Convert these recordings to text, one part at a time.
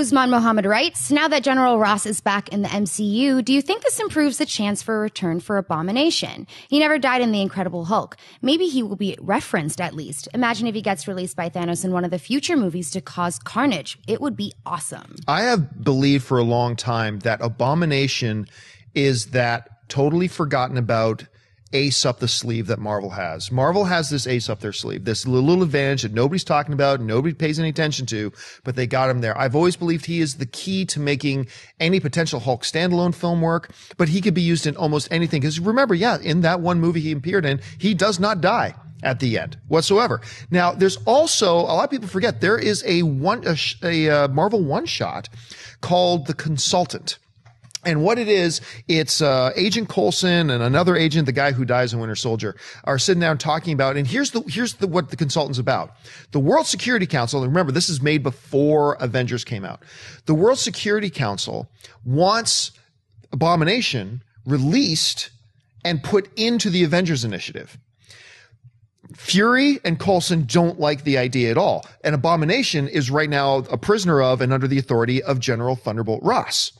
Usman Mohammed writes, now that General Ross is back in the MCU, do you think this improves the chance for a return for Abomination? He never died in The Incredible Hulk. Maybe he will be referenced at least. Imagine if he gets released by Thanos in one of the future movies to cause carnage. It would be awesome. I have believed for a long time that Abomination is that totally forgotten about ace up the sleeve that Marvel has. Marvel has this ace up their sleeve, this little advantage that nobody's talking about, nobody pays any attention to, but they got him there. I've always believed he is the key to making any potential Hulk standalone film work, but he could be used in almost anything. Because remember, in that one movie he appeared in, he does not die at the end whatsoever. Now, there's also, a lot of people forget, there is a Marvel one-shot called The Consultant. And what it is, it's Agent Coulson and another agent, the guy who dies in Winter Soldier, are sitting down talking about. And here's what the consultant's about. The World Security Council. Remember, this is made before Avengers came out. The World Security Council wants Abomination released and put into the Avengers Initiative. Fury and Coulson don't like the idea at all. And Abomination is right now a prisoner of and under the authority of General Thunderbolt Ross.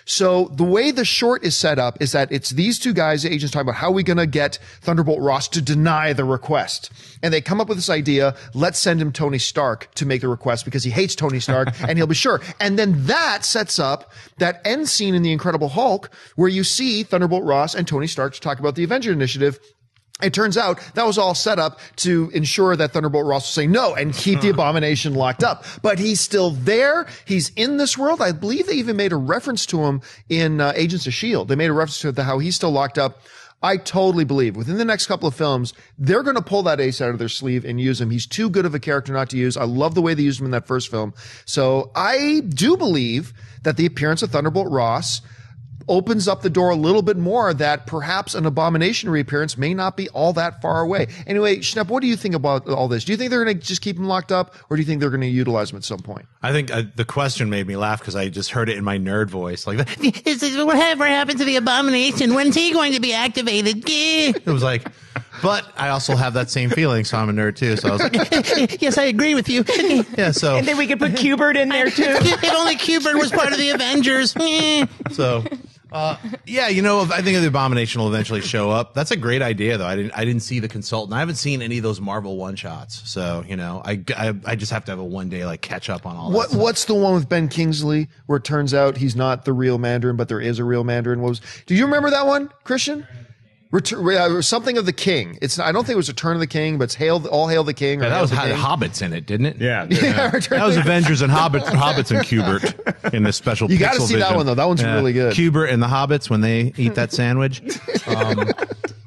So the way the short is set up is that it's these two guys, the agents, talking about how are we going to get Thunderbolt Ross to deny the request. And they come up with this idea, let's send him Tony Stark to make the request because he hates Tony Stark and he'll be sure. And then that sets up that end scene in The Incredible Hulk where you see Thunderbolt Ross and Tony Stark talk about the Avenger Initiative. It turns out that was all set up to ensure that Thunderbolt Ross will say no and keep the Abomination locked up. But he's still there. He's in this world. I believe they even made a reference to him in Agents of S.H.I.E.L.D. They made a reference to how he's still locked up. I totally believe within the next couple of films, they're going to pull that ace out of their sleeve and use him. He's too good of a character not to use. I love the way they used him in that first film. So I do believe that the appearance of Thunderbolt Ross opens up the door a little bit more that perhaps an Abomination reappearance may not be all that far away. Anyway, Schnepp, what do you think about all this? Do you think they're going to just keep him locked up, or do you think they're going to utilize him at some point? I think the question made me laugh because I just heard it in my nerd voice. Like, whatever happened to the Abomination? When's he going to be activated? It was like, but I also have that same feeling, so I'm a nerd too. So I was like, yes, I agree with you. Yeah, so. And then we could put Qbert in there too. If only Qbert was part of the Avengers. So. Yeah, I think the Abomination will eventually show up. That's a great idea, though. I didn't see The Consultant. I haven't seen any of those Marvel one-shots. So, I just have to have a one-day, catch up on all that stuff. What's the one with Ben Kingsley where it turns out he's not the real Mandarin, but there is a real Mandarin? Do you remember that one, Christian? Something of the King. I don't think it was Return of the King, but it's All Hail the King. Yeah, that was had Hobbits in it, didn't it? Yeah. That was Avengers and Hobbits and Qbert in this special. You got to see that one though. That one's really good. Qbert and the Hobbits when they eat that sandwich.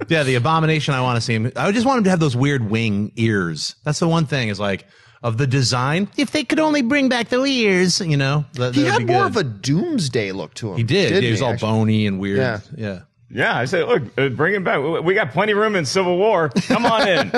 Yeah, the Abomination. I want to see him. I just want him to have those weird wing ears. That's the one thing. Is of the design. If they could only bring back the ears, he had more of a Doomsday look to him. He did. He was all bony and weird. Yeah. Yeah, I say, look, bring him back. We got plenty of room in Civil War. Come on in.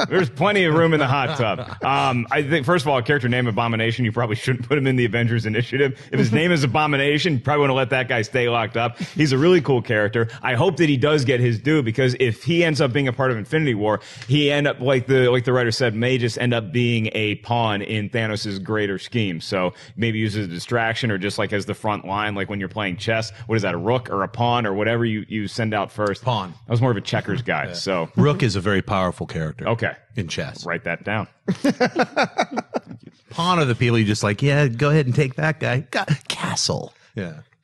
There's plenty of room in the hot tub. I think, first of all, a character named Abomination, you probably shouldn't put him in the Avengers Initiative. If his name is Abomination, you probably want to let that guy stay locked up. He's a really cool character. I hope that he does get his due, because if he ends up being a part of Infinity War, he end up, like the writer said, may just end up being a pawn in Thanos' greater scheme. So maybe use it as a distraction or just as the front line, like when you're playing chess. What is that, a rook or a pawn or whatever you send out first? Pawn. I was more of a checkers guy. Yeah. So rook is a very powerful character. Okay. In chess. Write that down. Pawn are the people you just go ahead and take that guy. Castle. Yeah.